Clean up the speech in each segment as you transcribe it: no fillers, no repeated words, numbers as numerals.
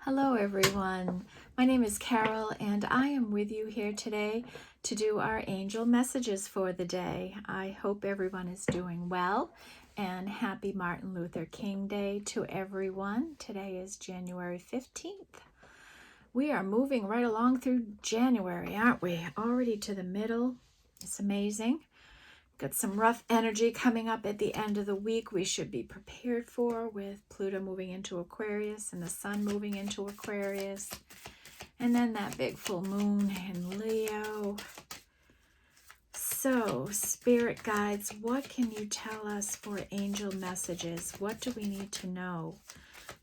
Hello everyone, my name is Carol and I am with you here today to do our angel messages for the day. I hope everyone is doing well and happy Martin Luther King Day to everyone. Today is January 15th. We are moving right along through January, aren't we? Already to the middle. It's amazing. Got some rough energy coming up at the end of the week we should be prepared for, with Pluto moving into Aquarius and the Sun moving into Aquarius. And then that big full moon in Leo. So, Spirit Guides, what can you tell us for angel messages? What do we need to know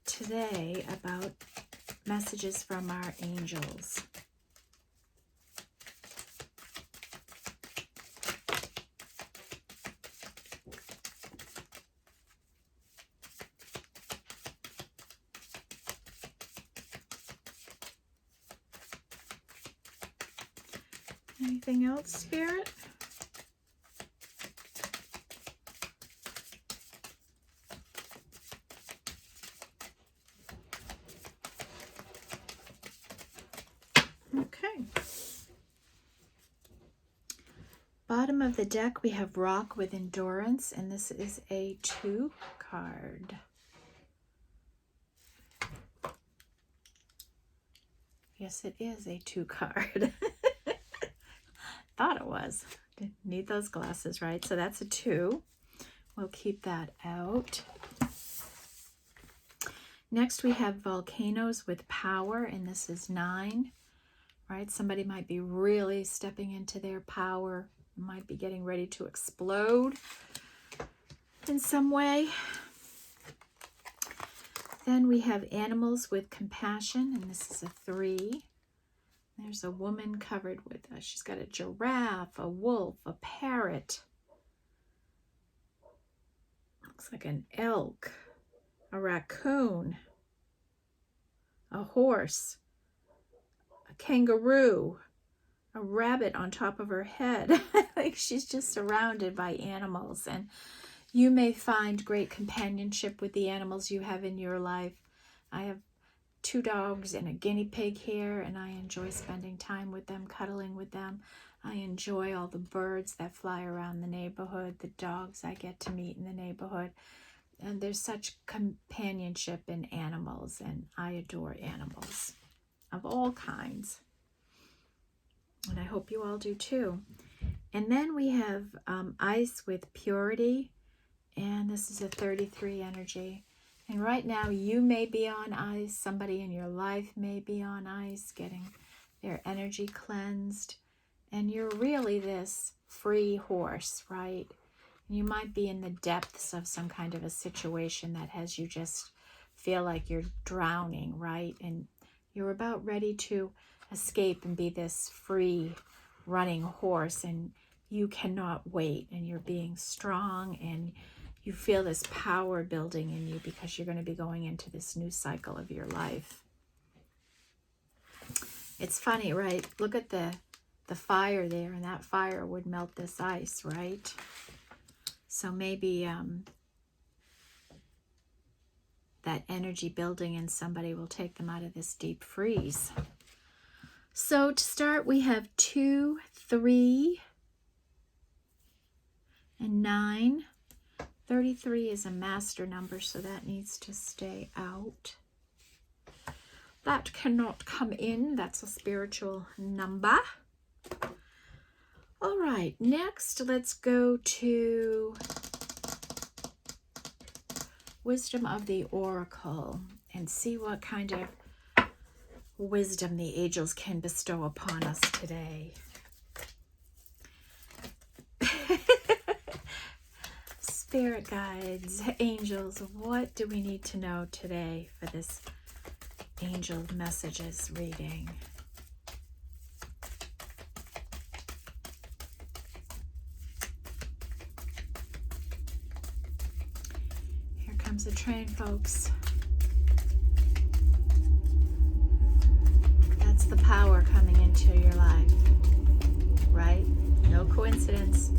today about messages from our angels? Anything else, Spirit? Okay. Bottom of the deck, we have Rock with Endurance, and this is a 2 card. Yes, it is a 2 card. Thought it was. Didn't need those glasses, right? So that's a 2. We'll keep that out. Next, we have Volcanoes with Power, and this is 9, right? Somebody might be really stepping into their power, might be getting ready to explode in some way. Then we have Animals with Compassion, and this is a 3. There's a woman covered with, she's got a giraffe, a wolf, a parrot. Looks like an elk, a raccoon, a horse, a kangaroo, a rabbit on top of her head. Like she's just surrounded by animals. And you may find great companionship with the animals you have in your life. I have 2 dogs and a guinea pig here, and I enjoy spending time with them, cuddling with them. I enjoy all the birds that fly around the neighborhood, the dogs I get to meet in the neighborhood. And there's such companionship in animals, and I adore animals of all kinds. And I hope you all do too. And then we have Ice with Purity, and this is a 33 energy. And right now you may be on ice, somebody in your life may be on ice, getting their energy cleansed. And you're really this free horse, right? You might be in the depths of some kind of a situation that has you just feel like you're drowning, right? And you're about ready to escape and be this free running horse, and you cannot wait, and you're being strong, and you feel this power building in you because you're going to be going into this new cycle of your life. It's funny, right? Look at the fire there, and that fire would melt this ice, right? So maybe that energy building in somebody will take them out of this deep freeze. So to start, we have 2, 3, and 9. 33 is a master number, so that needs to stay out. That cannot come in. That's a spiritual number. All right, next let's go to Wisdom of the Oracle and see what kind of wisdom the angels can bestow upon us today. Spirit guides, angels, what do we need to know today for this angel messages reading? Here comes the train, folks. That's the power coming into your life, right? No coincidence.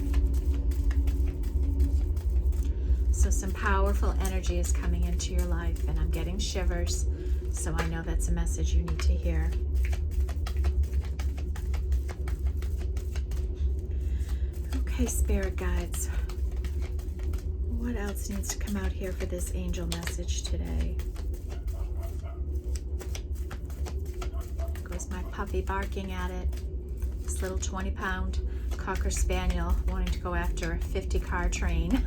So some powerful energy is coming into your life, and I'm getting shivers. So I know that's a message you need to hear. Okay, spirit guides. What else needs to come out here for this angel message today? There goes my puppy barking at it. This little 20-pound Cocker Spaniel wanting to go after a 50-car train.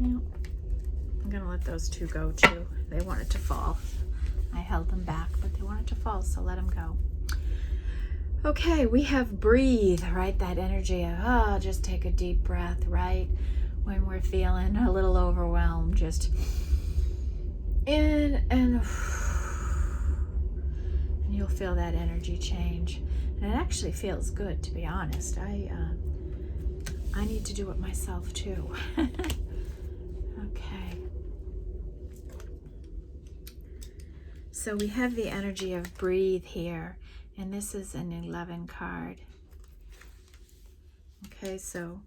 Well, I'm gonna let those two go too. They wanted to fall. I held them back, but they wanted to fall, so let them go. Okay, we have breathe, right? That energy of, just take a deep breath, right? When we're feeling a little overwhelmed, just in and you'll feel that energy change. And it actually feels good, to be honest. I need to do it myself too. Okay. So we have the energy of breathe here, and this is an 11 card. Okay, so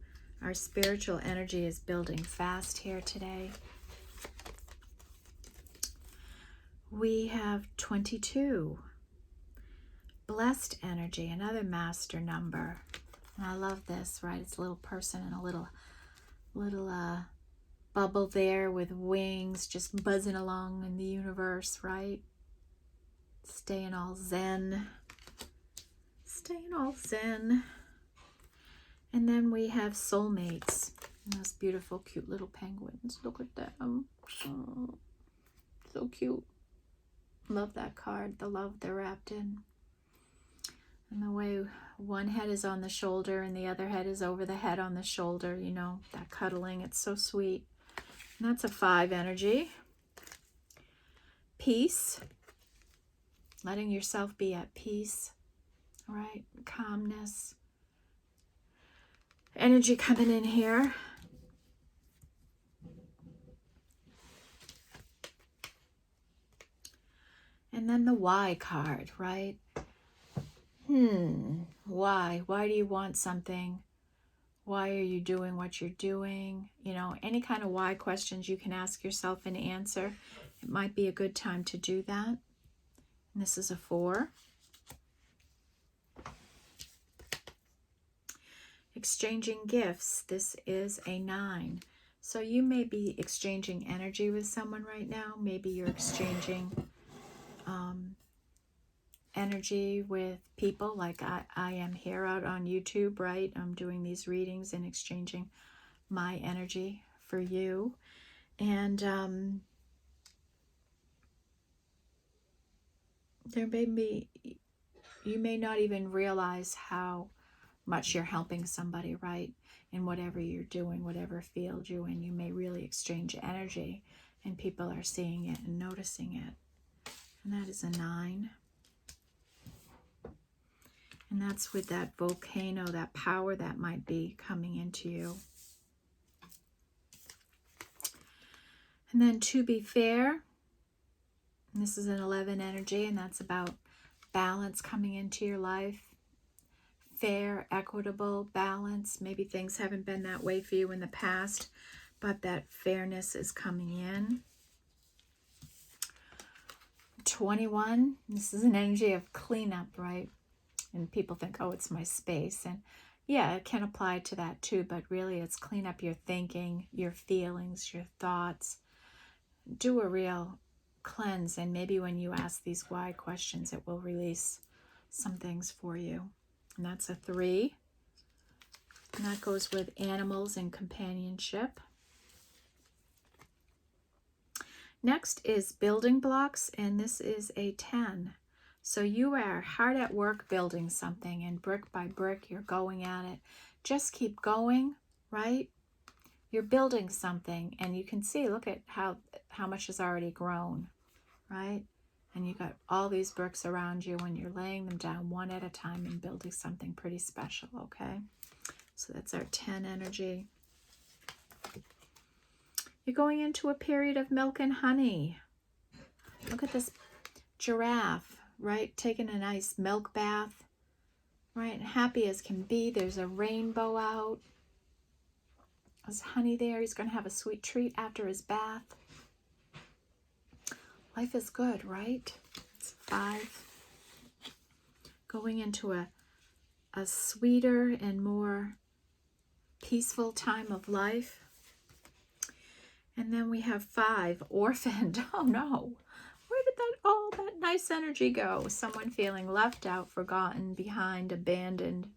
our spiritual energy is building fast here today. We have 22. Blessed energy, another master number. And I love this, right? It's a little person and a little bubble there with wings just buzzing along in the universe, right? Staying all zen. Staying all zen. And then we have soulmates. And those beautiful, cute little penguins. Look at them. Oh, so cute. Love that card. The love they're wrapped in. And the way one head is on the shoulder and the other head is over the head on the shoulder, you know, that cuddling, it's so sweet. And that's a 5 energy. Peace. Letting yourself be at peace, right? Calmness. Energy coming in here. And then the why card, right? Why? Why do you want something? Why are you doing what you're doing? You know, any kind of why questions you can ask yourself and answer. It might be a good time to do that. And this is a 4. Exchanging gifts. This is a 9. So you may be exchanging energy with someone right now. Maybe you're exchanging energy with people like I am here out on YouTube, right? I'm doing these readings and exchanging my energy for you. And there may be, you may not even realize how much you're helping somebody, right? In whatever you're doing, whatever field you're in, you may really exchange energy and people are seeing it and noticing it. And that is a 9. And that's with that volcano, that power that might be coming into you. And then to be fair, and this is an 11 energy, and that's about balance coming into your life. Fair, equitable, balance. Maybe things haven't been that way for you in the past, but that fairness is coming in. 21, this is an energy of cleanup, right? And people think, oh, it's my space. And yeah, it can apply to that too, but really it's clean up your thinking, your feelings, your thoughts. Do a real cleanse, and maybe when you ask these why questions, it will release some things for you. And that's a 3. And that goes with animals and companionship. Next is building blocks, and this is a 10. So you are hard at work building something, and brick by brick you're going at it. Just keep going, right? You're building something, and you can see, look at how much has already grown, right? And you got all these bricks around you, and you're laying them down one at a time and building something pretty special, okay? So that's our 10 energy. You're going into a period of milk and honey. Look at this giraffe, right? Taking a nice milk bath, right? And happy as can be. There's a rainbow out. There's honey there. He's going to have a sweet treat after his bath. Life is good, right? It's 5. Going into a sweeter and more peaceful time of life. And then we have 5, orphaned. Oh no. Where did all that nice energy go? Someone feeling left out, forgotten, behind, abandoned.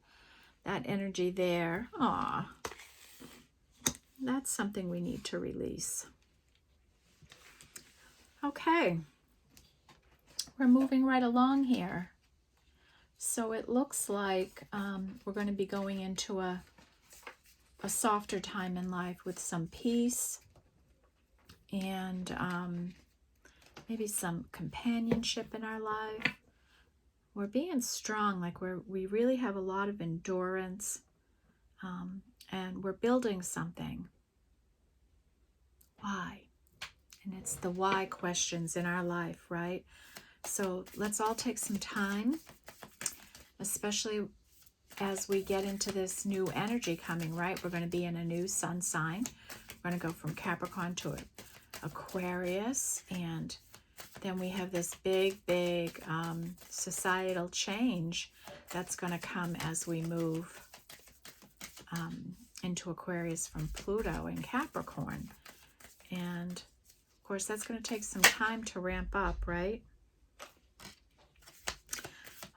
That energy there. Aw. That's something we need to release. Okay. We're moving right along here. So it looks like we're going to be going into a softer time in life with some peace and maybe some companionship in our life. We're being strong, like we really have a lot of endurance, and we're building something. Why? And it's the why questions in our life, right? So let's all take some time, especially as we get into this new energy coming, right? We're going to be in a new sun sign. We're going to go from Capricorn to Aquarius, and then we have this big societal change that's going to come as we move into Aquarius from Pluto and Capricorn. And of course, that's going to take some time to ramp up, right?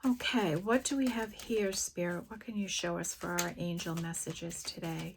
Okay, what do we have here, Spirit? What can you show us for our angel messages today?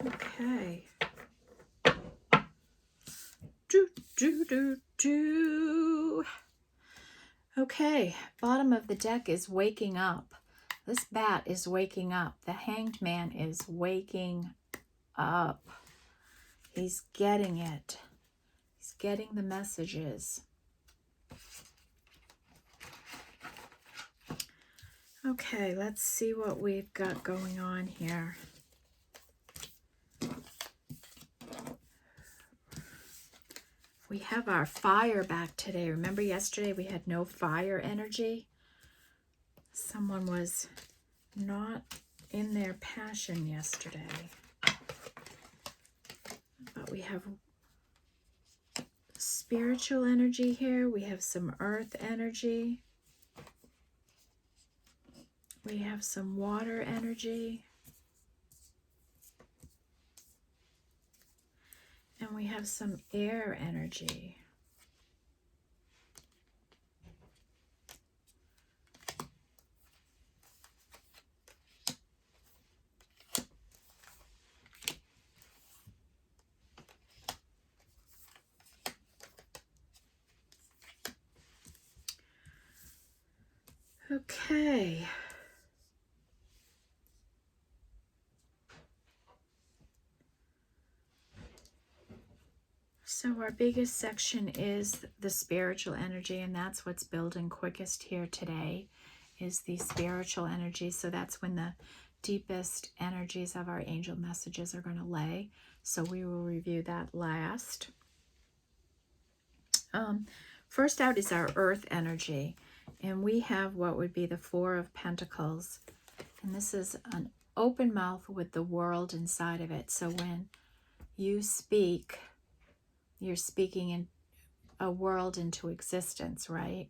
Okay. Okay, bottom of the deck is waking up. This bat is waking up. The Hanged Man is waking up. He's getting it. He's getting the messages. Okay, let's see what we've got going on here. We have our fire back today. Remember yesterday we had no fire energy? Someone was not in their passion yesterday. But we have spiritual energy here. We have some earth energy. We have some water energy. And we have some air energy. Okay. So our biggest section is the spiritual energy, and that's what's building quickest here today, is the spiritual energy. So that's when the deepest energies of our angel messages are going to lay. So we will review that last. First out is our earth energy, and we have what would be the 4 of Pentacles. And this is an open mouth with the world inside of it. So when you speak, you're speaking in a world into existence, right?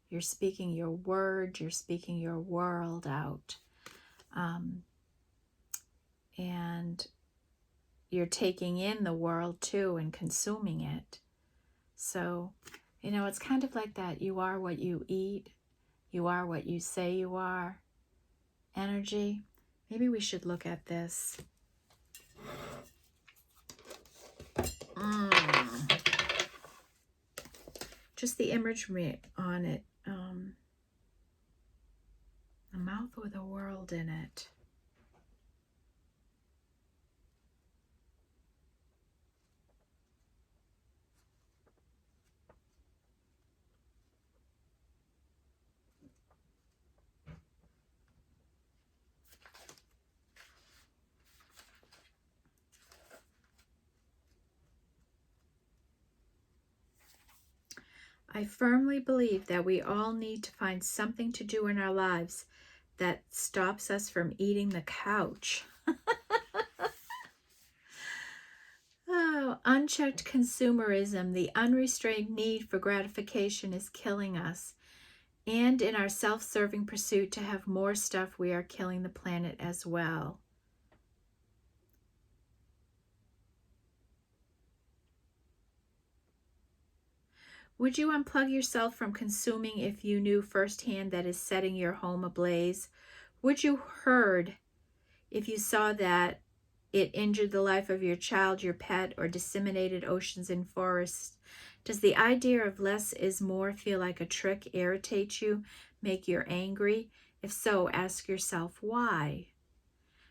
You're speaking your word, you're speaking your world out. And you're taking in the world too and consuming it. So, you know, it's kind of like that. You are what you eat. You are what you say you are. Energy. Maybe we should look at this. Just the imagery on it. A mouth with a world in it. I firmly believe that we all need to find something to do in our lives that stops us from eating the couch. Oh, unchecked consumerism, the unrestrained need for gratification is killing us. And in our self-serving pursuit to have more stuff, we are killing the planet as well. Would you unplug yourself from consuming if you knew firsthand that is setting your home ablaze? Would you herd if you saw that it injured the life of your child, your pet, or disseminated oceans and forests? Does the idea of less is more feel like a trick, irritate you, make you angry? If so, ask yourself why.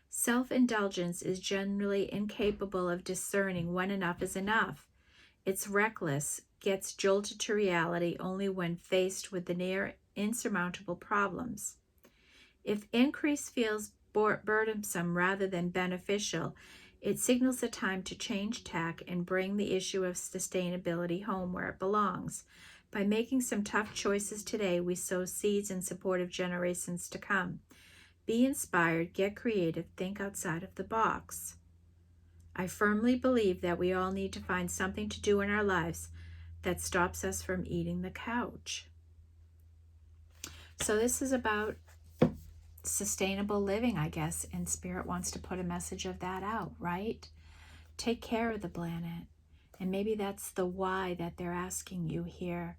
Self-indulgence is generally incapable of discerning when enough is enough. It's reckless, gets jolted to reality only when faced with the near insurmountable problems. If increase feels burdensome rather than beneficial, it signals a time to change tack and bring the issue of sustainability home where it belongs. By making some tough choices today, we sow seeds in support of generations to come. Be inspired, get creative, think outside of the box. I firmly believe that we all need to find something to do in our lives that stops us from eating the couch. So this is about sustainable living, I guess, and Spirit wants to put a message of that out, right? Take care of the planet. And maybe that's the why that they're asking you here.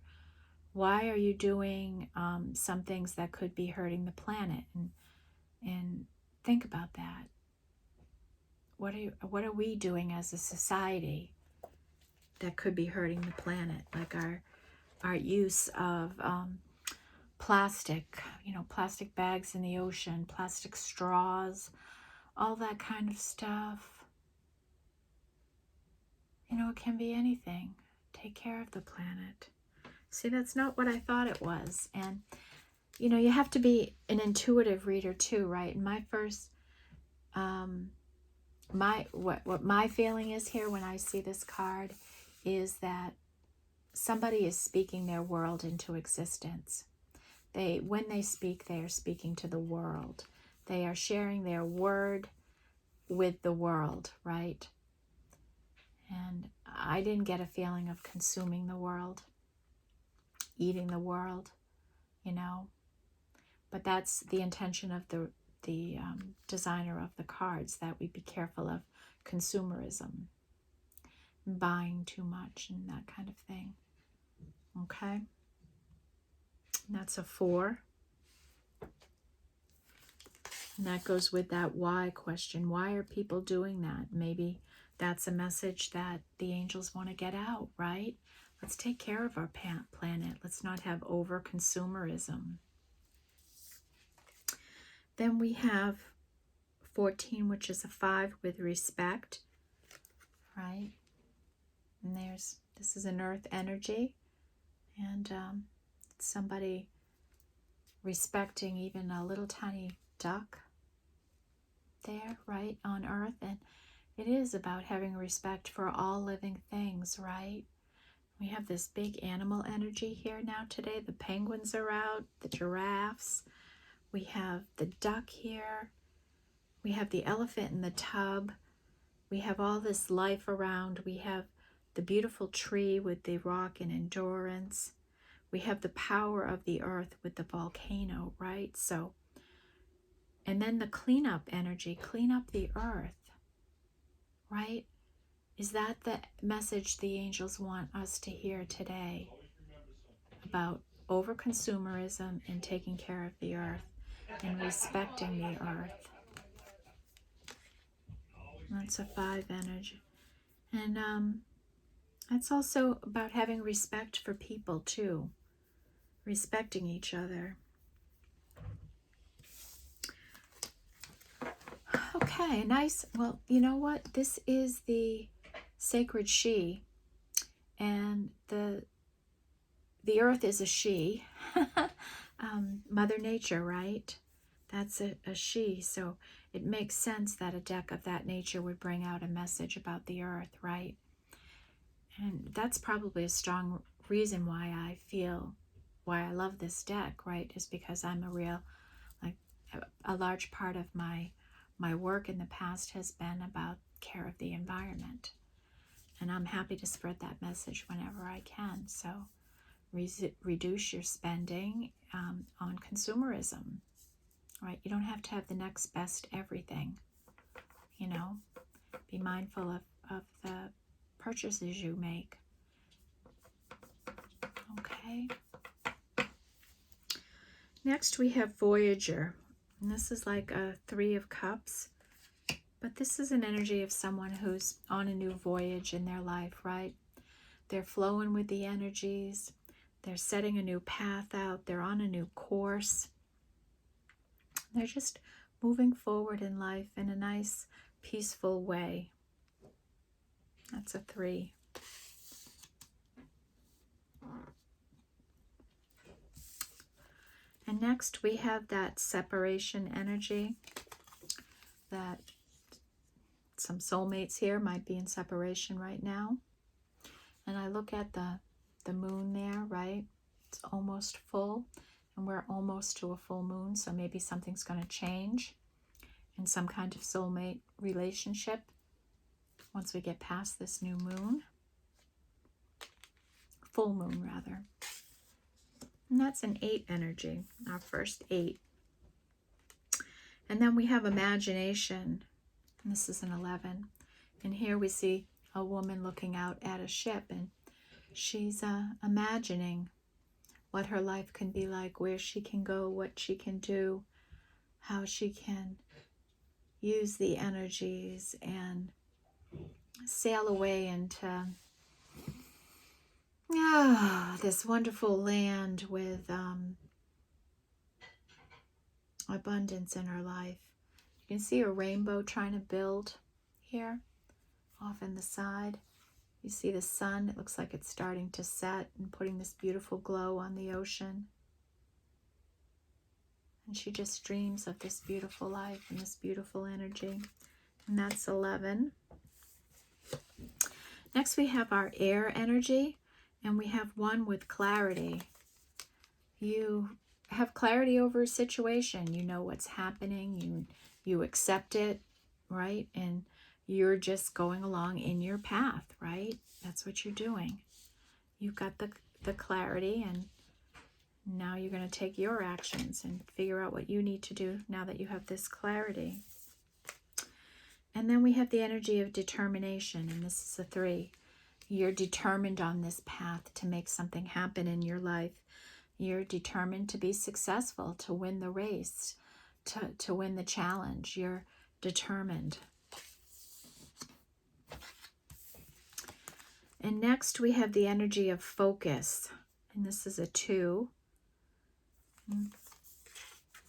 Why are you doing some things that could be hurting the planet? And think about that. What are we doing as a society that could be hurting the planet? Like our use of plastic, plastic bags in the ocean, plastic straws, all that kind of stuff. It can be anything. Take care of the planet. See, that's not what I thought it was. And, you have to be an intuitive reader too, right? And my first, what my feeling is here when I see this card is that somebody is speaking their world into existence. When they speak, they are speaking to the world. They are sharing their word with the world, right? And I didn't get a feeling of consuming the world, eating the world, But that's the intention of the designer of the cards, that we be careful of consumerism, buying too much and that kind of thing. Okay? And that's a 4. And that goes with that why question. Why are people doing that? Maybe that's a message that the angels want to get out, right? Let's take care of our planet. Let's not have over-consumerism. Then we have 14, which is a 5, with respect, right? And this is an earth energy. And it's somebody respecting even a little tiny duck there, right, on earth. And it is about having respect for all living things, right? We have this big animal energy here now today. The penguins are out, the giraffes. We have the duck here. We have the elephant in the tub. We have all this life around. We have the beautiful tree with the rock and endurance. We have the power of the earth with the volcano, right? So, and then the cleanup energy, clean up the earth, right? Is that the message the angels want us to hear today? About over consumerism and taking care of the earth and respecting the earth. That's a 5 energy. And that's also about having respect for people too. Respecting each other. Okay, nice. Well, you know what? This is the sacred she, and the earth is a she. Mother Nature, right? That's a she. So it makes sense that a deck of that nature would bring out a message about the earth, right? And that's probably a strong reason why I love this deck, right? Is because I'm a large part of my work in the past has been about care of the environment. And I'm happy to spread that message whenever I can. So reduce your spending on consumerism, right? You don't have to have the next best everything, you know. Be mindful of the purchases you make. Okay. Next we have Voyager. And this is like a 3 of Cups. But this is an energy of someone who's on a new voyage in their life, right? They're flowing with the energies. They're setting a new path out. They're on a new course. They're just moving forward in life in a nice, peaceful way. That's a 3. And next we have that separation energy, that some soulmates here might be in separation right now. And I look at the moon there, right? It's almost full, and we're almost to a full moon, so maybe something's going to change in some kind of soulmate relationship once we get past this new moon. Full moon, rather. And that's an 8 energy, our first 8. And then we have imagination. And this is an 11. And here we see a woman looking out at a ship, and she's imagining what her life can be like, where she can go, what she can do, how she can use the energies and sail away into this wonderful land with abundance in her life. You can see a rainbow trying to build here off in the side. You see the sun, it looks like it's starting to set and putting this beautiful glow on the ocean. And she just dreams of this beautiful life and this beautiful energy. And that's 11. Next we have our air energy, and we have 1 with clarity. You have clarity over a situation. You know what's happening. You accept it, right? And you're just going along in your path, right? That's what you're doing. You've got the clarity, and now you're going to take your actions and figure out what you need to do now that you have this clarity. And then we have the energy of determination, and this is a 3. You're determined on this path to make something happen in your life. You're determined to be successful, to win the race, to win the challenge. You're determined. And next we have the energy of focus, and this is a 2.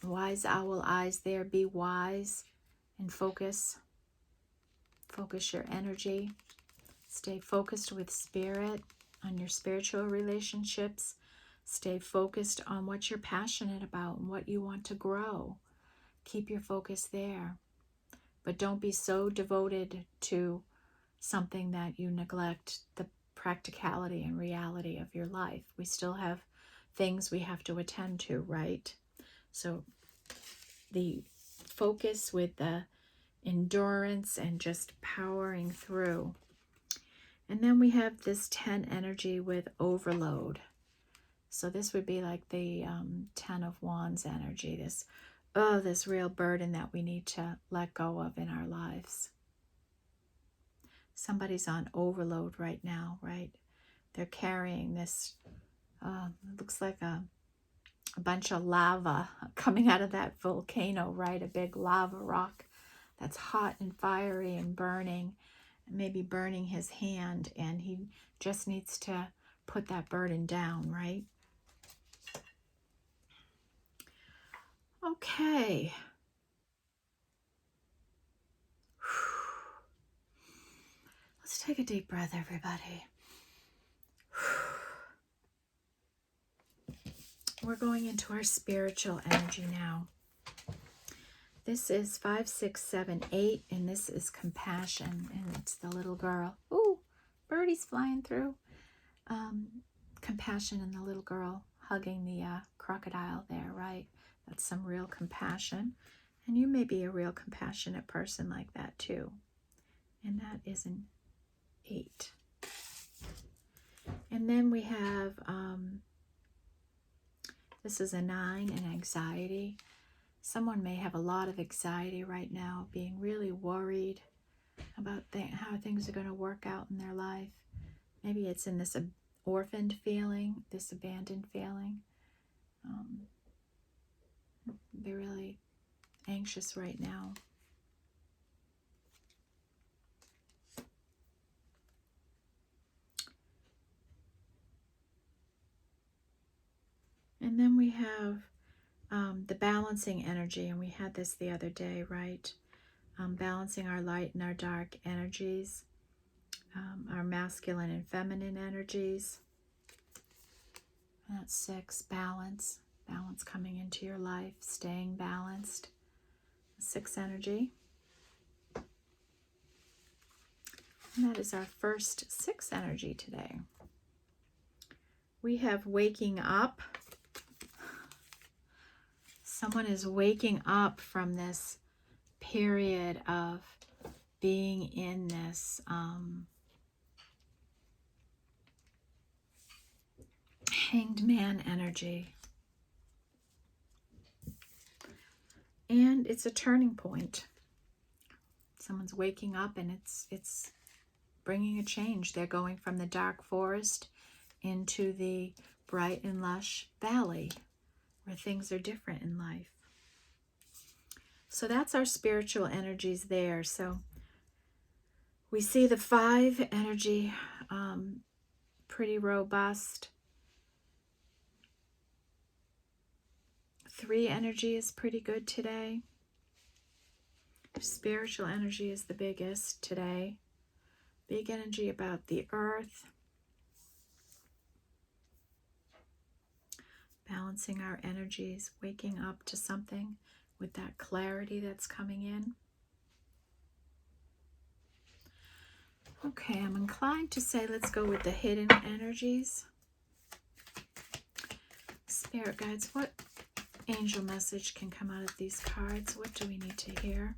Wise owl eyes there. Be wise and focus. Focus your energy. Stay focused with spirit on your spiritual relationships. Stay focused on what you're passionate about and what you want to grow. Keep your focus there. But don't be so devoted to something that you neglect the practicality and reality of your life. We still have things we have to attend to, right? So the focus with the endurance and just powering through. And then we have this 10 energy with overload. So this would be like the 10 of Wands energy, this real burden that we need to let go of in our lives. Somebody's on overload right now, right? They're carrying this It looks like a bunch of lava coming out of that volcano, right? A big lava rock that's hot and fiery and burning, maybe burning his hand, and he just needs to put that burden down, right? Okay. Let's take a deep breath, everybody. We're going into our spiritual energy now. This is 5, 6, 7, 8, and this is compassion, and it's the little girl. Ooh, birdie's flying through. Compassion and the little girl hugging the crocodile there, right? That's some real compassion. And you may be a real compassionate person like that too. And that is an 8. And then we have, this is a 9, an anxiety. Someone may have a lot of anxiety right now, being really worried about how things are going to work out in their life. Maybe it's in this orphaned feeling, this abandoned feeling. They're really anxious right now. And then we have the balancing energy, and we had this the other day, right? Balancing our light and our dark energies, our masculine and feminine energies. That's 6, balance. Balance coming into your life, staying balanced. 6 energy. And that is our first 6 energy today. We have waking up. Someone is waking up from this period of being in this hanged man energy. And it's a turning point. Someone's waking up, and it's bringing a change. They're going from the dark forest into the bright and lush valley where things are different in life. So that's our spiritual energies there. So we see the 5 energy, pretty robust. 3 energy is pretty good today. Spiritual energy is the biggest today. Big energy about the earth. Balancing our energies, waking up to something with that clarity that's coming in. Okay, I'm inclined to say let's go with the hidden energies. Spirit guides, what angel message can come out of these cards? What do we need to hear?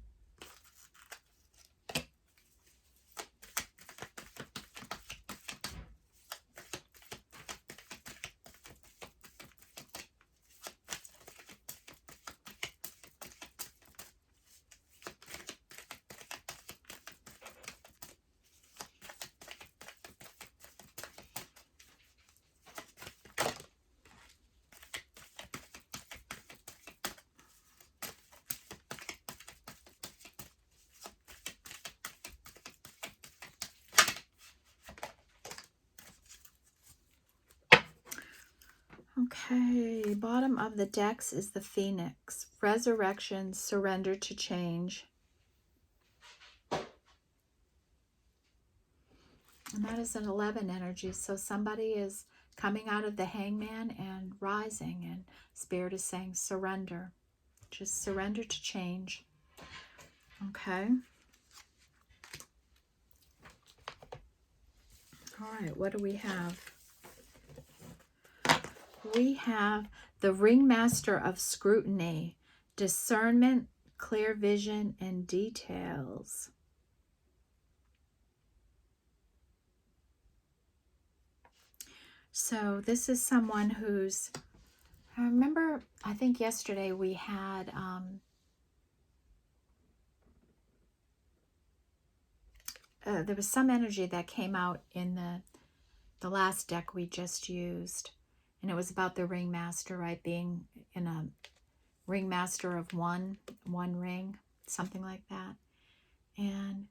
Okay, bottom of the decks is the Phoenix. Resurrection, surrender to change. And that is an 11 energy. So somebody is coming out of the hangman and rising. And Spirit is saying surrender. Just surrender to change. Okay. All right, what do we have? We have the Ringmaster of Scrutiny, discernment, clear vision, and details. So this is someone who's, I remember, I think yesterday we had there was some energy that came out in the last deck we just used. And it was about the ringmaster, right? Being in a ringmaster of one ring, something like that. And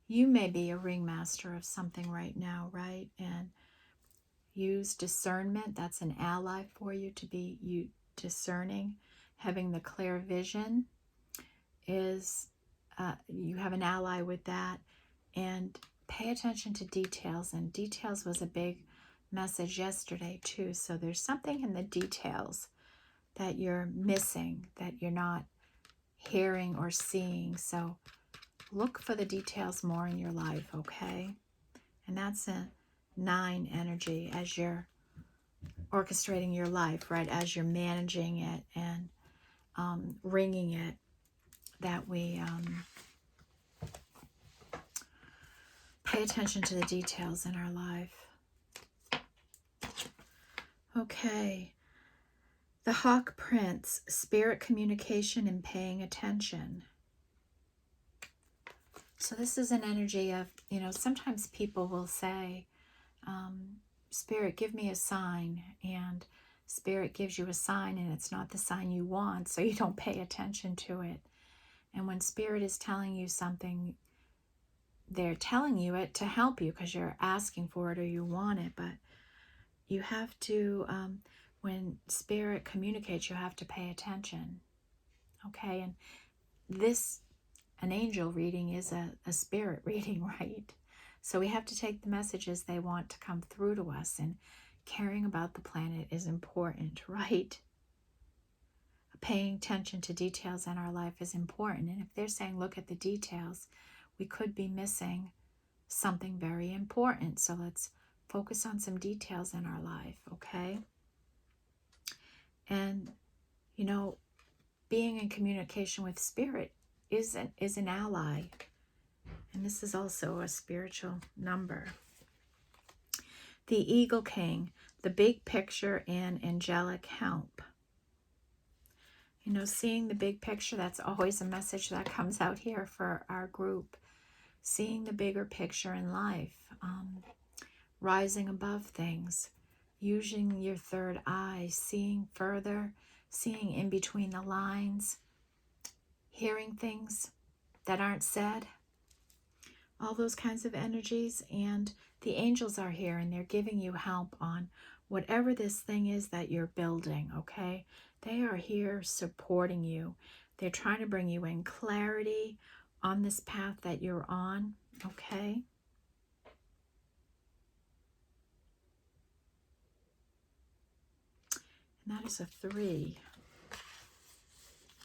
you may be a ringmaster of something right now, right? And use discernment. That's an ally for you, to be you discerning. Having the clear vision is, you have an ally with that. And pay attention to details. And details was a big message yesterday too. So there's something in the details that you're missing, that you're not hearing or seeing. So look for the details more in your life, okay? And that's a 9 energy as you're orchestrating your life, right? As you're managing it and ringing it, that we pay attention to the details in our life. Okay. The Hawk Prince, spirit communication and paying attention. So this is an energy of, you know, sometimes people will say, Spirit, give me a sign. And Spirit gives you a sign and it's not the sign you want, so you don't pay attention to it. And when Spirit is telling you something, they're telling you it to help you because you're asking for it or you want it. But you have to, when Spirit communicates, you have to pay attention. Okay? And this, an angel reading is a spirit reading, right? So we have to take the messages they want to come through to us, and caring about the planet is important, right? Paying attention to details in our life is important. And if they're saying, look at the details, we could be missing something very important. So let's focus on some details in our life, okay? And, you know, being in communication with Spirit is an ally. And this is also a spiritual number. The Eagle King, the big picture and angelic help. You know, seeing the big picture, that's always a message that comes out here for our group. Seeing the bigger picture in life, rising above things, using your third eye, seeing further, seeing in between the lines, hearing things that aren't said, all those kinds of energies. And the angels are here and they're giving you help on whatever this thing is that you're building, okay? They are here supporting you. They're trying to bring you in clarity on this path that you're on, okay? And that is a 3,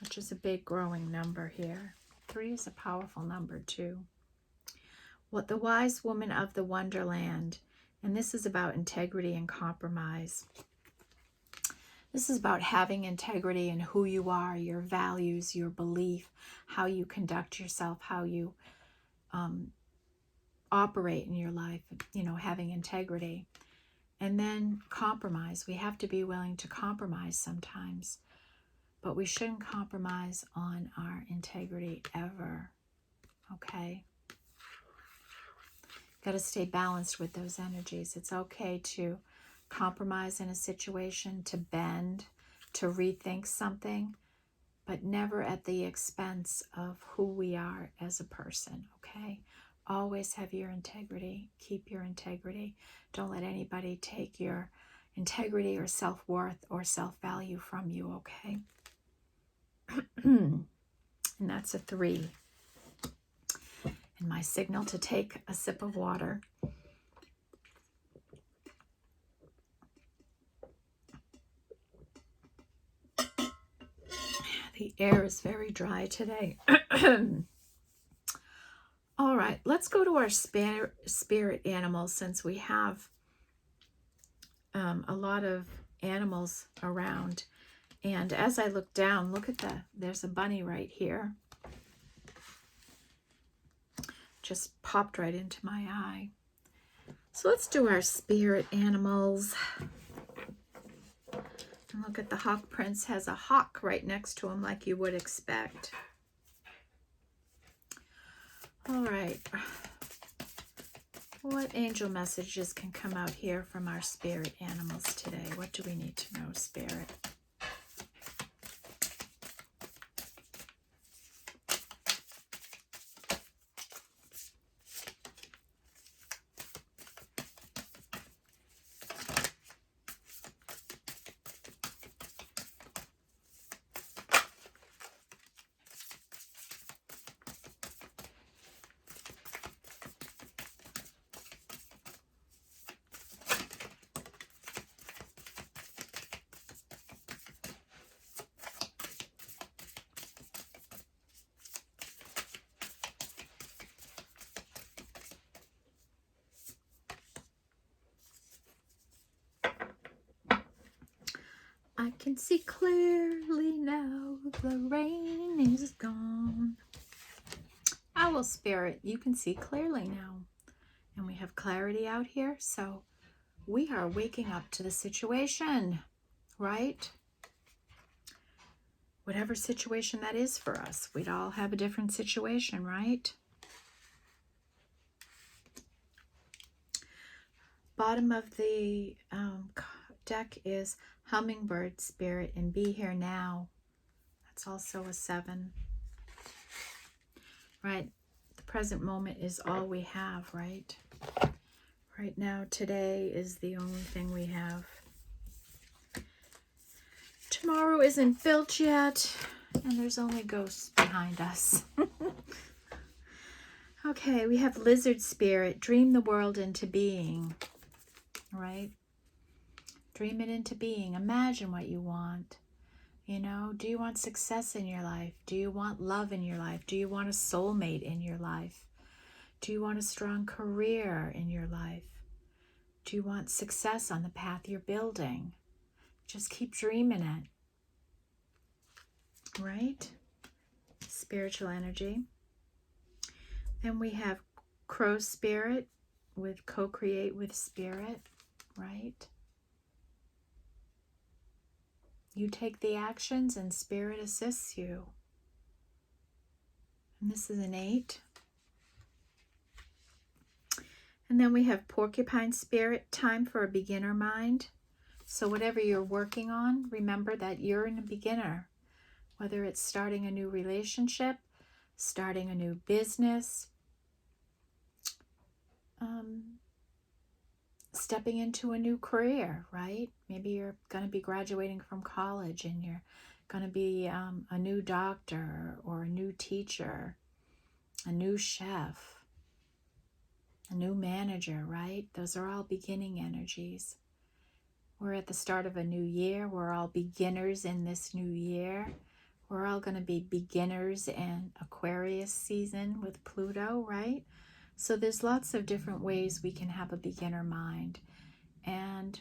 which is a big growing number here. 3 is a powerful number too. What the Wise Woman of the Wonderland, and this is about integrity and compromise. This is about having integrity in who you are, your values, your belief, how you conduct yourself, how you operate in your life, you know, having integrity. And then compromise. We have to be willing to compromise sometimes, but we shouldn't compromise on our integrity ever, okay? Got to stay balanced with those energies. It's okay to compromise in a situation, to bend, to rethink something, but never at the expense of who we are as a person, okay? Always have your integrity. Keep your integrity. Don't let anybody take your integrity or self-worth or self-value from you, okay? And that's a 3. And my signal to take a sip of water. The air is very dry today. All right, let's go to our spirit animals, since we have a lot of animals around. And as I look down, look at there's a bunny right here. Just popped right into my eye. So let's do our spirit animals. And look at the Hawk Prince has a hawk right next to him, like you would expect. All right. What angel messages can come out here from our spirit animals today? What do we need to know, Spirit? I can see clearly now, the rain is gone. Owl Spirit, you can see clearly now. And we have clarity out here, so we are waking up to the situation, right? Whatever situation that is for us. We'd all have a different situation, right? Bottom of the deck is Hummingbird Spirit and Be Here Now. That's also a 7. Right? The present moment is all we have, right? Right now, today is the only thing we have. Tomorrow isn't built yet, and there's only ghosts behind us. Okay, we have Lizard Spirit. Dream the world into being. Right? Dream it into being. Imagine what you want. You know, do you want success in your life? Do you want love in your life? Do you want a soulmate in your life? Do you want a strong career in your life? Do you want success on the path you're building? Just keep dreaming it. Right? Spiritual energy. Then we have Crow Spirit with Co-Create with Spirit. Right? You take the actions and Spirit assists you. And this is an 8. And then we have Porcupine Spirit, time for a beginner mind. So whatever you're working on, remember that you're a beginner. Whether it's starting a new relationship, starting a new business, stepping into a new career, right? Maybe you're going to be graduating from college and you're going to be a new doctor or a new teacher, a new chef, a new manager, right? Those are all beginning energies. We're at the start of a new year. We're all beginners in this new year. We're all going to be beginners in Aquarius season with Pluto, right? So there's lots of different ways we can have a beginner mind. And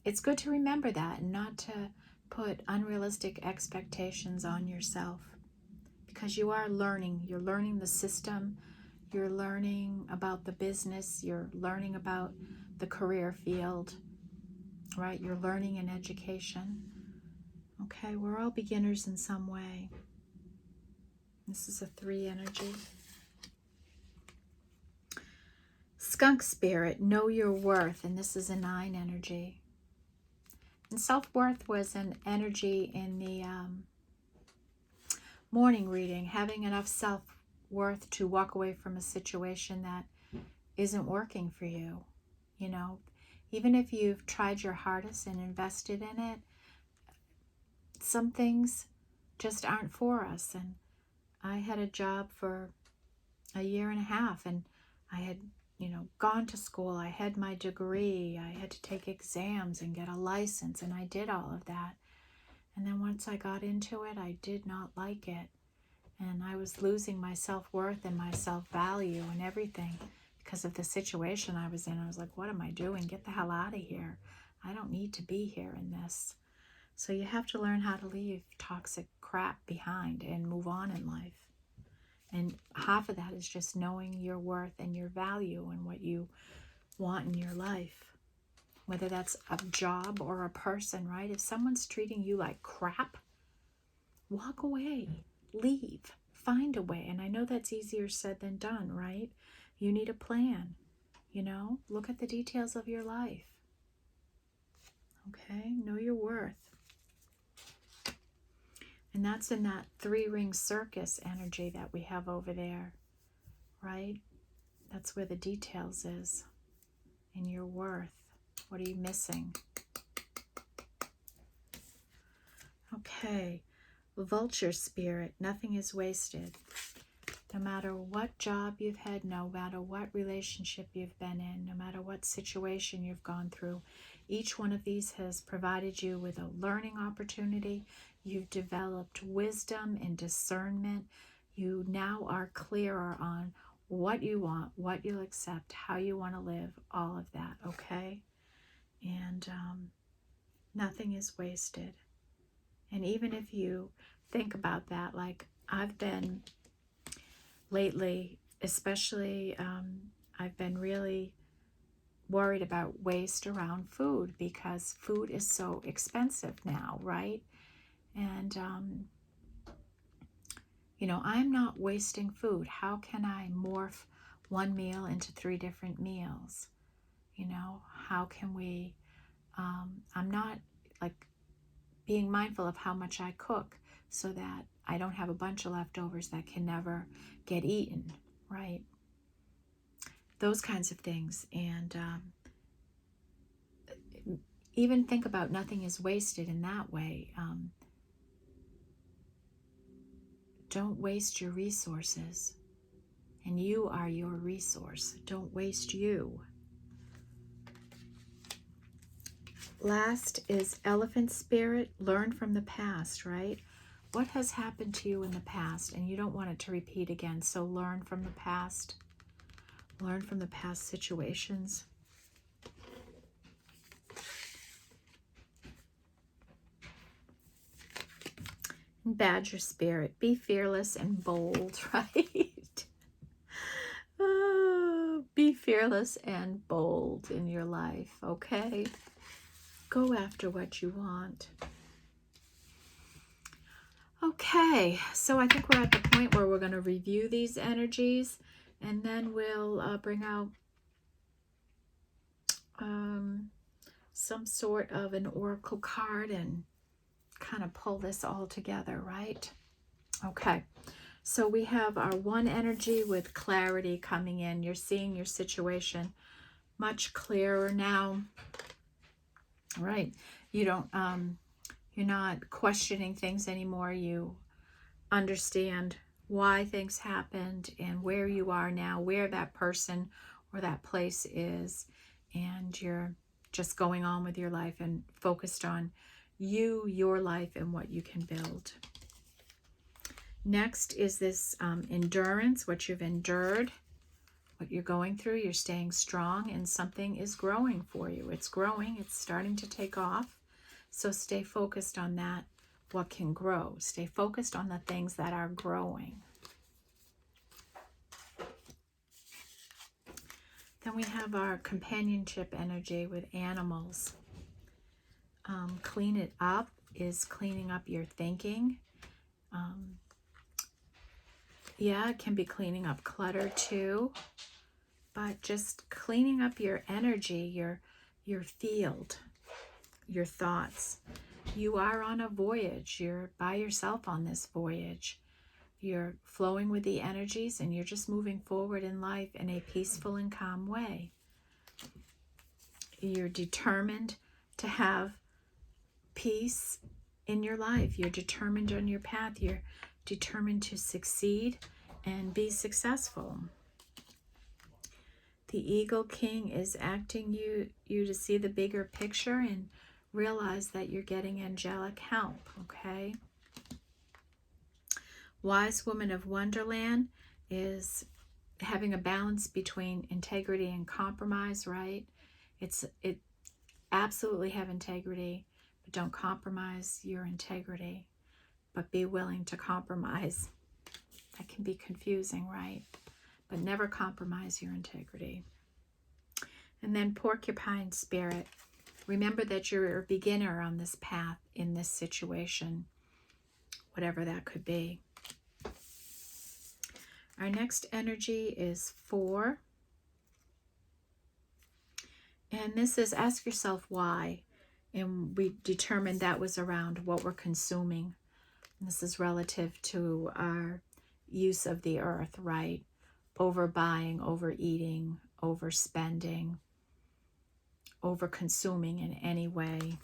it's good to remember that and not to put unrealistic expectations on yourself. Because you are learning. You're learning the system. You're learning about the business. You're learning about the career field, right? You're learning in education. Okay, we're all beginners in some way. This is a 3 energy. Skunk Spirit, know your worth, and this is a 9 energy. And self-worth was an energy in the morning reading, having enough self-worth to walk away from a situation that isn't working for you. You know, even if you've tried your hardest and invested in it, some things just aren't for us. And I had a job for a year and a half, and I had, gone to school. I had my degree. I had to take exams and get a license, and I did all of that. And then once I got into it, I did not like it. And I was losing my self-worth and my self-value and everything because of the situation I was in. I was like, what am I doing? Get the hell out of here. I don't need to be here in this. So you have to learn how to leave toxic crap behind and move on in life. And half of that is just knowing your worth and your value and what you want in your life. Whether that's a job or a person, right? If someone's treating you like crap, walk away, leave, find a way. And I know that's easier said than done, right? You need a plan, you know? Look at the details of your life. Okay? Know your worth. And that's in that 3-ring circus energy that we have over there, right? That's where the details is. In your worth. What are you missing? Okay. Vulture spirit. Nothing is wasted. No matter what job you've had, no matter what relationship you've been in, no matter what situation you've gone through, each one of these has provided you with a learning opportunity. You've developed wisdom and discernment. You now are clearer on what you want, what you'll accept, how you want to live, all of that, okay? And nothing is wasted. And even if you think about that, like I've been lately, especially, I've been really worried about waste around food because food is so expensive now, right? And, you know, I'm not wasting food. How can I morph one meal into 3 different meals? You know, how can we, I'm not like being mindful of how much I cook so that I don't have a bunch of leftovers that can never get eaten, right? Those kinds of things. And even think about nothing is wasted in that way. Don't waste your resources. And you are your resource. Don't waste you. Last is elephant spirit. Learn from the past, right? What has happened to you in the past and you don't want it to repeat again. So learn from the past. Learn from the past situations. And badger spirit. Be fearless and bold, right? Oh, be fearless and bold in your life, okay? Go after what you want. Okay, so I think we're at the point where we're going to review these energies, and then we'll bring out some sort of an oracle card and kind of pull this all together, right? Okay, so we have our 1 energy with clarity coming in. You're seeing your situation much clearer now. All right, you don't, you're not questioning things anymore. You understand why things happened and where you are now, where that person or that place is, and you're just going on with your life and focused on you, your life, and what you can build. Next is this endurance, what you've endured, what you're going through. You're staying strong and something is growing for you. It's growing. It's starting to take off. So stay focused on that, what can grow. Stay focused on the things that are growing. Then we have our companionship energy with animals. Clean it up is cleaning up your thinking. Yeah, it can be cleaning up clutter too, but just cleaning up your energy, your field, your thoughts. You are on a voyage. You're by yourself on this voyage. You're flowing with the energies and you're just moving forward in life in a peaceful and calm way. You're determined to have peace in your life. You're determined on your path. You're determined to succeed and be successful. The Eagle King is acting you to see the bigger picture and realize that you're getting angelic help, okay? Wise Woman of Wonderland is having a balance between integrity and compromise, right? It absolutely have integrity, but don't compromise your integrity, but be willing to compromise. That can be confusing, right? But never compromise your integrity. And then Porcupine Spirit. Remember that you're a beginner on this path in this situation, whatever that could be. Our next energy is 4. And this is ask yourself why. And we determined that was around what we're consuming. And this is relative to our use of the earth, right? Overbuying, overeating, overspending, over-consuming in any way.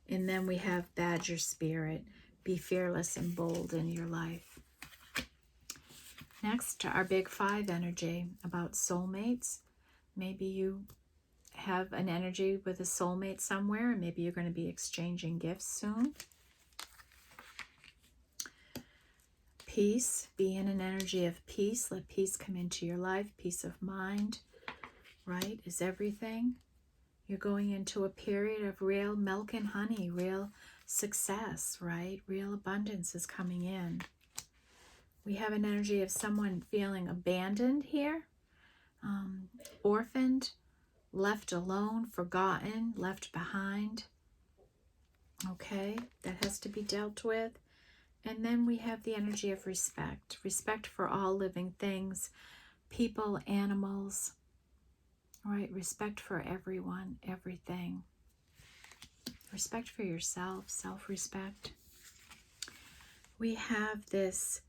And then we have Badger Spirit. Be fearless and bold in your life. Next, our big 5 energy about soulmates. Maybe you have an energy with a soulmate somewhere, and maybe you're going to be exchanging gifts soon. Peace. Be in an energy of peace. Let peace come into your life. Peace of mind, right, is everything. You're going into a period of real milk and honey, real success, right? Real abundance is coming in. We have an energy of someone feeling abandoned here, orphaned, left alone, forgotten, left behind. Okay, that has to be dealt with. And then we have the energy of respect. Respect for all living things, people, animals. All right, respect for everyone, everything. Respect for yourself, self-respect. We have this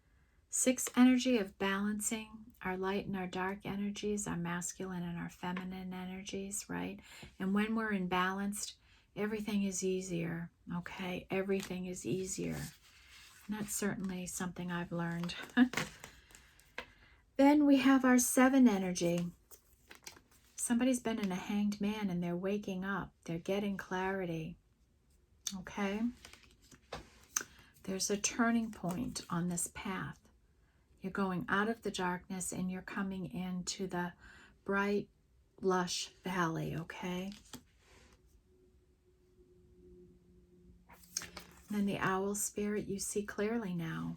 6 energy of balancing our light and our dark energies, our masculine and our feminine energies, right? And when we're in balance, everything is easier, okay? Everything is easier. And that's certainly something I've learned. Then we have our 7 energy. Somebody's been in a hanged man and they're waking up. They're getting clarity, okay? There's a turning point on this path. You're going out of the darkness and you're coming into the bright, lush valley, okay? And then the owl spirit, you see clearly now.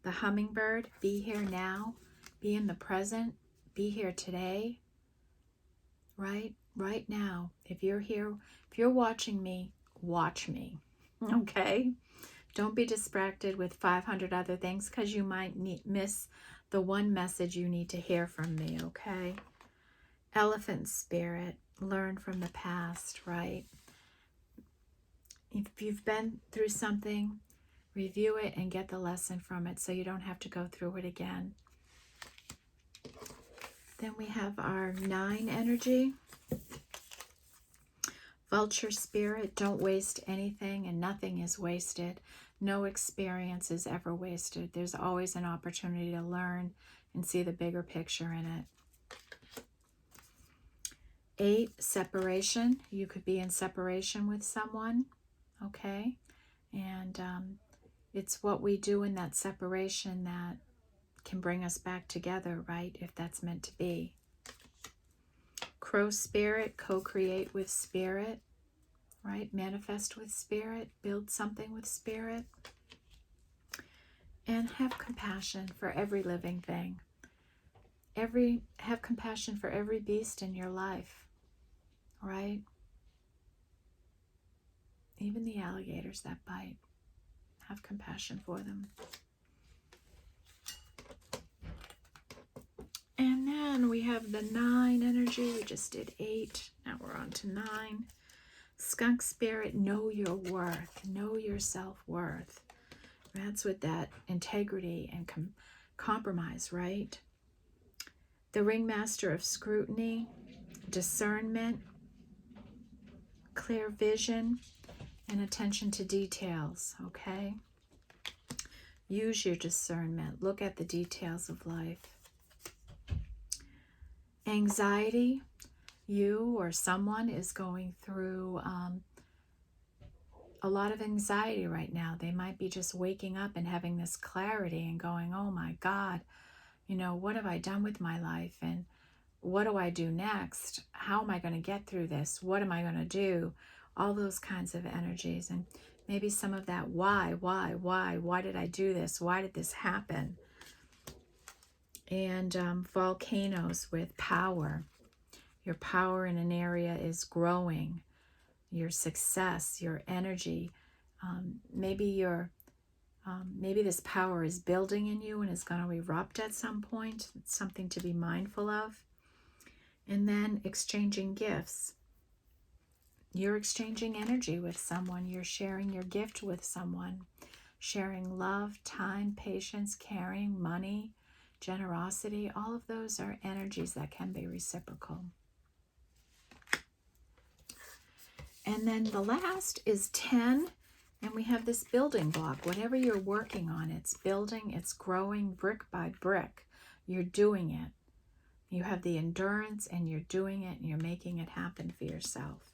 The hummingbird, be here now, be in the present, be here today, right? Right now. If you're here, if you're watching me, watch me, okay? Don't be distracted with 500 other things because you might miss the one message you need to hear from me, okay? Elephant spirit, learn from the past, right? If you've been through something, review it and get the lesson from it so you don't have to go through it again. Then we have our 9 energy. Vulture spirit, don't waste anything and nothing is wasted. No experience is ever wasted. There's always an opportunity to learn and see the bigger picture in it. 8, separation. You could be in separation with someone, okay? And it's what we do in that separation that can bring us back together, right? If that's meant to be. Crow spirit, co-create with spirit, right? Manifest with spirit, build something with spirit. And have compassion for every living thing. Have compassion for every beast in your life, right? Even the alligators that bite. Have compassion for them. And then we have the 9 energy. We just did 8. Now we're on to 9. Skunk spirit, know your worth. Know your self-worth. That's with that integrity and compromise, right? The ringmaster of scrutiny, discernment, clear vision, and attention to details, okay? Use your discernment. Look at the details of life. Anxiety, you or someone is going through a lot of anxiety right now. They might be just waking up and having this clarity and going, oh my God, you know, what have I done with my life? And what do I do next? How am I going to get through this? What am I going to do? All those kinds of energies. And maybe some of that why did I do this? Why did this happen? And volcanoes with power. Your power in an area is growing. Your success, your energy. Maybe you're Maybe this power is building in you and is going to erupt at some point. It's something to be mindful of. And then exchanging gifts. You're exchanging energy with someone. You're sharing your gift with someone. Sharing love, time, patience, caring, money, generosity. All of those are energies that can be reciprocal. And then the last is 10. And we have this building block. Whatever you're working on, it's building, it's growing brick by brick. You're doing it. You have the endurance and you're doing it and you're making it happen for yourself.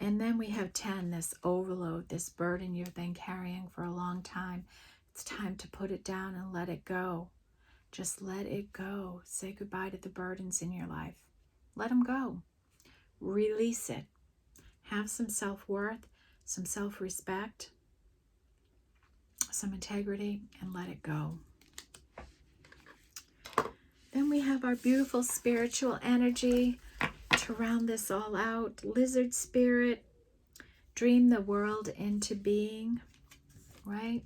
And then we have 10, this overload, this burden you've been carrying for a long time. It's time to put it down and let it go. Just let it go. Say goodbye to the burdens in your life. Let them go. Release it. Have some self-worth, some self-respect, some integrity, and let it go. Then we have our beautiful spiritual energy to round this all out. Lizard spirit, dream the world into being, right?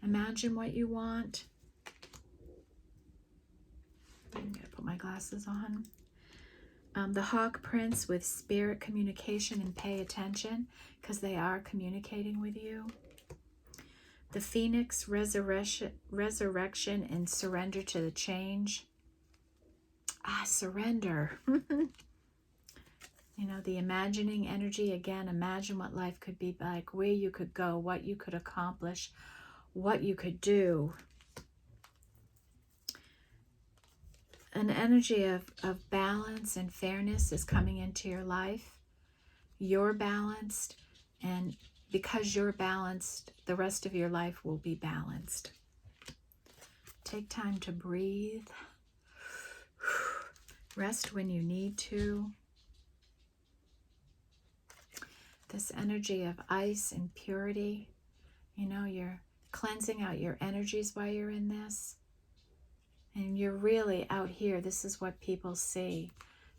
Imagine what you want. I'm going to put my glasses on. The Hawk Prince with spirit communication and pay attention because they are communicating with you. The Phoenix resurrection and surrender to the change. Surrender. You know, the imagining energy, again, imagine what life could be like, where you could go, what you could accomplish, what you could do. An energy of balance and fairness is coming into your life. You're balanced, and because you're balanced, the rest of your life will be balanced. Take time to breathe. Rest when you need to. This energy of ice and purity, you know, you're cleansing out your energies while you're in this. And you're really out here, this is what people see.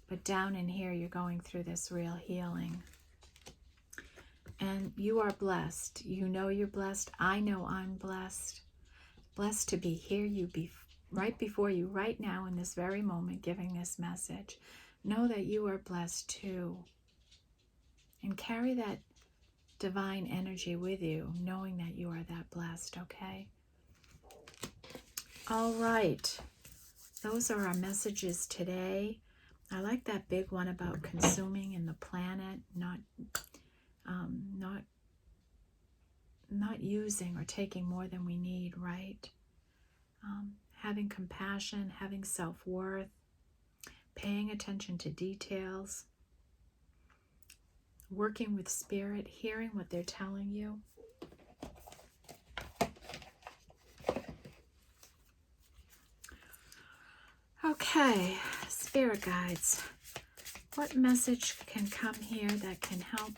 But down in here, you're going through this real healing. And you are blessed. You know you're blessed. I know I'm blessed. Blessed to be here, right before you, right now, in this very moment, giving this message. Know that you are blessed too. And carry that divine energy with you, knowing that you are that blessed, okay? All right. Those are our messages today. I like that big one about consuming in the planet, not using or taking more than we need, right? Having compassion, having self-worth, paying attention to details, working with spirit, hearing what they're telling you. Okay, spirit guides, what message can come here that can help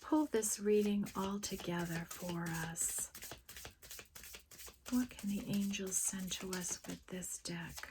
pull this reading all together for us? What can the angels send to us with this deck?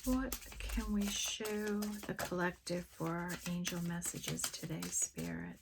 What can we show the collective for our angel messages today, Spirit?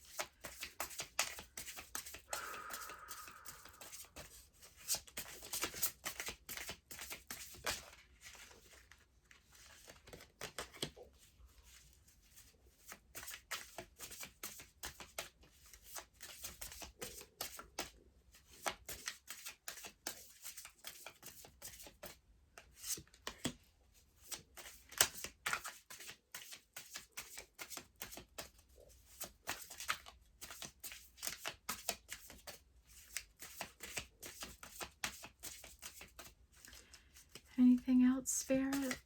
Anything else, Spirit?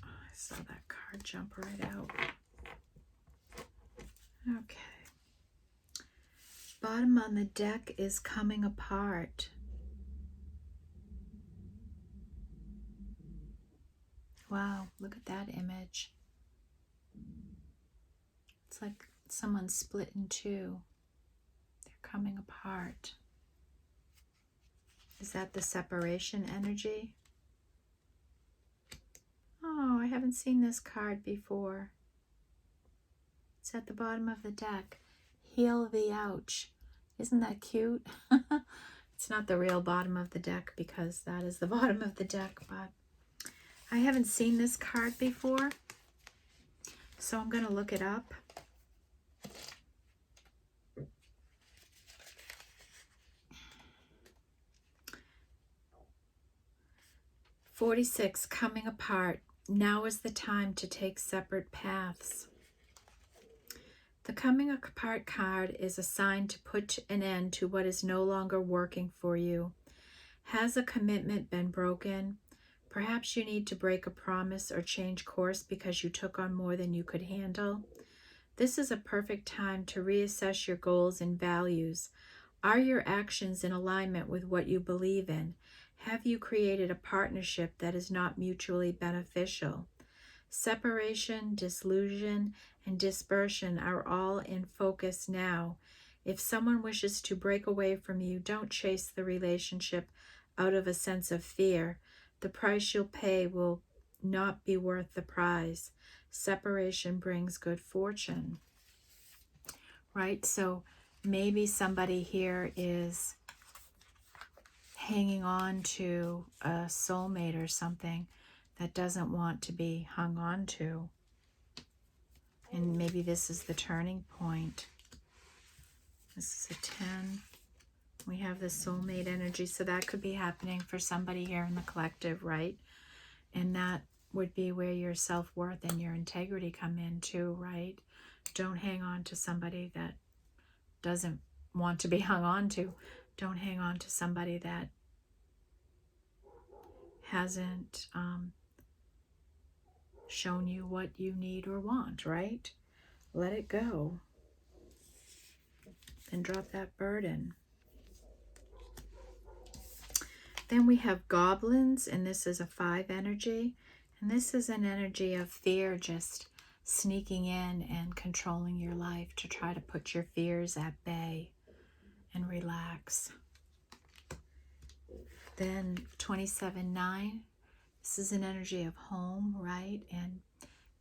Oh, I saw that card jump right out. Okay. Bottom on the deck is coming apart. Wow, look at that image. It's like someone split in two. They're coming apart. Is that the separation energy? Oh, I haven't seen this card before. It's at the bottom of the deck. Heal the ouch. Isn't that cute? It's not the real bottom of the deck because that is the bottom of the deck, but I haven't seen this card before, so I'm going to look it up. "46, coming apart. Now is the time to take separate paths." The coming apart card is a sign to put an end to what is no longer working for you. Has a commitment been broken? Perhaps you need to break a promise or change course because you took on more than you could handle. This is a perfect time to reassess your goals and values. Are your actions in alignment with what you believe in? Have you created a partnership that is not mutually beneficial? Separation, disillusion, and dispersion are all in focus now. If someone wishes to break away from you, don't chase the relationship out of a sense of fear. The price you'll pay will not be worth the prize. Separation brings good fortune. Right? So maybe somebody here is hanging on to a soulmate or something that doesn't want to be hung on to. And maybe this is the turning point. This is a 10. We have the soulmate energy, so that could be happening for somebody here in the collective, right? And that would be where your self-worth and your integrity come in too, right? Don't hang on to somebody that doesn't want to be hung on to. Don't hang on to somebody that hasn't shown you what you need or want, right? Let it go. And drop that burden. Then we have goblins, and this is a 5 energy. And this is an energy of fear just sneaking in and controlling your life to try to put your fears at bay and relax. Then 27-9. This is an energy of home, right? And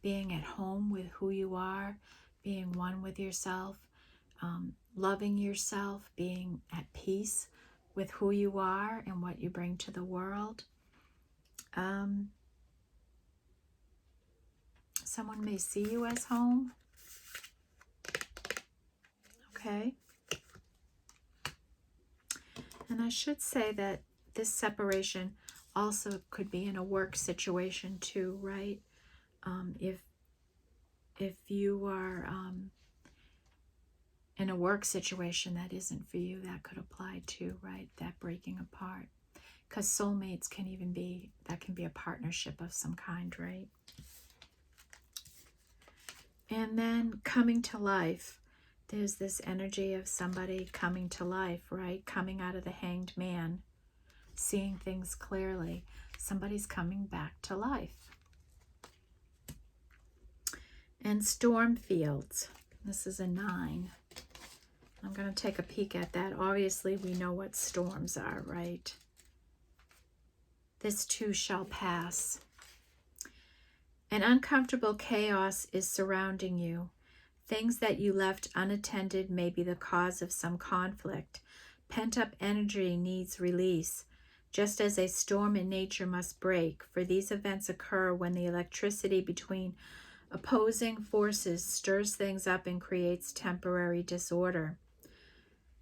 being at home with who you are, being one with yourself, loving yourself, being at peace with who you are and what you bring to the world. Someone may see you as home. Okay. And I should say that this separation also could be in a work situation too, right? If you are in a work situation that isn't for you, that could apply too, right? That breaking apart. Because soulmates can even be, that can be a partnership of some kind, right? And then coming to life. There's this energy of somebody coming to life, right? Coming out of the Hanged Man, seeing things clearly. Somebody's coming back to life. And storm fields. This is a 9. I'm going to take a peek at that. Obviously, we know what storms are, right? This too shall pass. An uncomfortable chaos is surrounding you. Things that you left unattended may be the cause of some conflict. Pent-up energy needs release, just as a storm in nature must break, for these events occur when the electricity between opposing forces stirs things up and creates temporary disorder.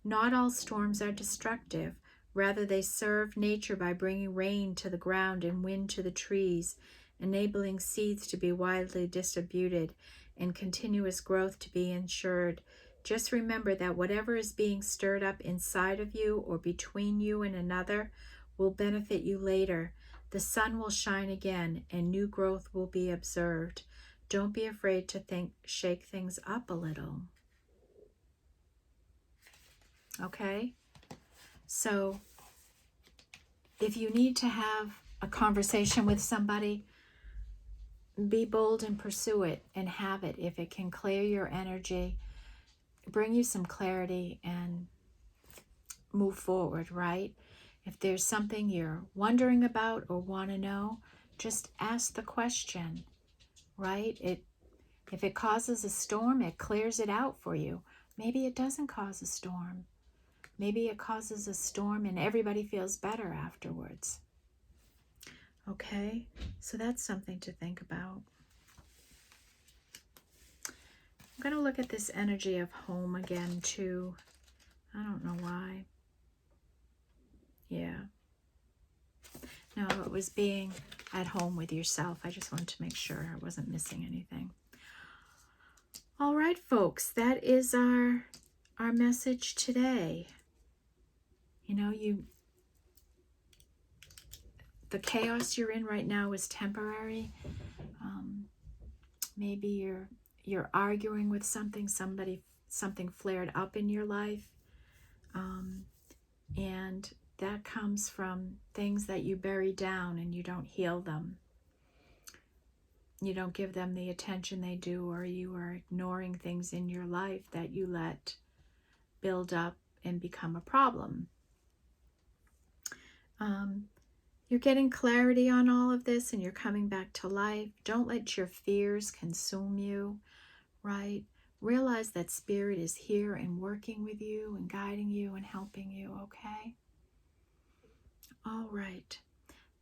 Not all storms are destructive. Rather, they serve nature by bringing rain to the ground and wind to the trees, enabling seeds to be widely distributed and continuous growth to be ensured. Just remember that whatever is being stirred up inside of you or between you and another will benefit you later. The sun will shine again and new growth will be observed. Don't be afraid to shake things up a little. Okay? So if you need to have a conversation with somebody, be bold and pursue it and have it. If it can clear your energy, bring you some clarity and move forward, right? If there's something you're wondering about or want to know, just ask the question, right? If it causes a storm, it clears it out for you. Maybe it doesn't cause a storm. Maybe it causes a storm and everybody feels better afterwards. Okay, so that's something to think about. I'm going to look at this energy of home again too. I don't know why. Yeah. No, it was being at home with yourself. I just wanted to make sure I wasn't missing anything. All right, folks, that is our message today. You know, the chaos you're in right now is temporary. Maybe you're arguing with something flared up in your life, and that comes from things that you bury down and you don't heal them. You don't give them the attention they do, or you are ignoring things in your life that you let build up and become a problem. You're getting clarity on all of this and you're coming back to life. Don't let your fears consume you, right? Realize that Spirit is here and working with you and guiding you and helping you, okay? All right.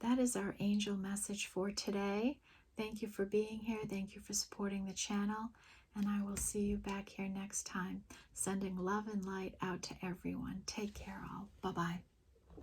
That is our angel message for today. Thank you for being here. Thank you for supporting the channel. And I will see you back here next time. Sending love and light out to everyone. Take care all. Bye-bye.